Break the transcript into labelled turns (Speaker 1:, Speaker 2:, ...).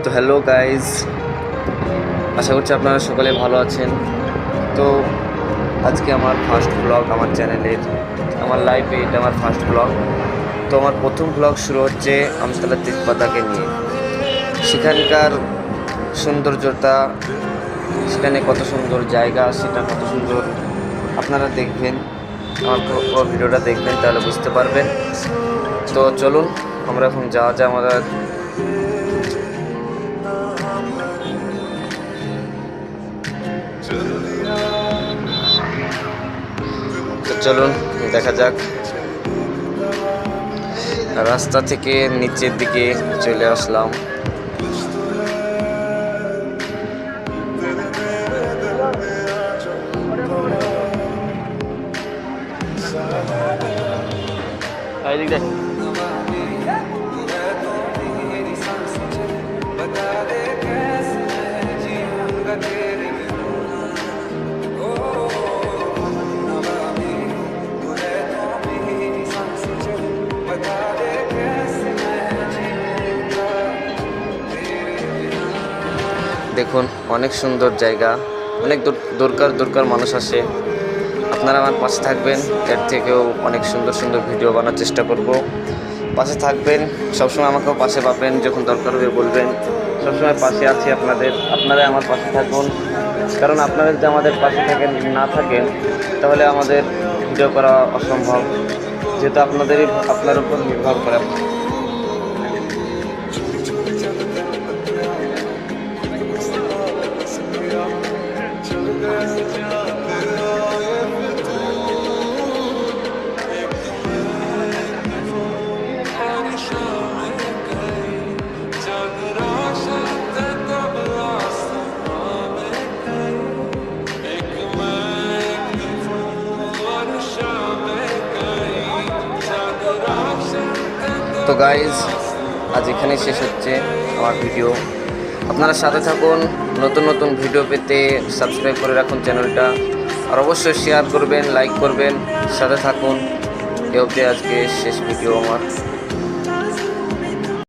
Speaker 1: তো hello guys, আশা করছি আপনারা সকলে ভালো আছেন। তো আজকে আমার ফার্স্ট ব্লগ আমার চ্যানেলের, আমার লাইফে এটা আমার ফার্স্ট ব্লগ। তো আমার প্রথম ব্লগ শুরু হচ্ছে আমতলা তেজপাতাকে নিয়ে। সেখানকার সৌন্দর্যতা, সেখানে কত সুন্দর জায়গা, সেটা কত সুন্দর আপনারা দেখবেন, আমার পুরো ভিডিওটা দেখবেন, তাহলে বুঝতে পারবেন। তো চলুন আমরা এখন যাওয়া যায় আমাদের। তো চলুন দেখা যাক। রাস্তা থেকে নিচের দিকে চলে আসলাম। দেখুন অনেক সুন্দর জায়গা, অনেক দূরকার মানুষ আসে। আপনারা আমার পাশে থাকবেন, এর থেকেও অনেক সুন্দর সুন্দর ভিডিও বানার চেষ্টা করব। পাশে থাকবেন, সবসময় আমাকেও পাশে পাবেন, যখন দরকার হবে বলবেন। সবসময় পাশে আছি আপনাদের, আপনারাই আমার পাশে থাকুন। কারণ আপনারা যদি আমাদের পাশে থাকেন না থাকেন, তাহলে আমাদের ভিডিও করা অসম্ভব, যেহেতু আপনার উপর নির্ভর করে। তো গাইজ, আজ এখানেই শেষ হচ্ছে আমার ভিডিও। আপনারা সাথে থাকুন, নতুন নতুন ভিডিও পেতে সাবস্ক্রাইব করে রাখুন চ্যানেলটা, আর অবশ্যই শেয়ার করবেন, লাইক করবেন, সাথে থাকুন। এ অবধি আজকে শেষ ভিডিও আমার।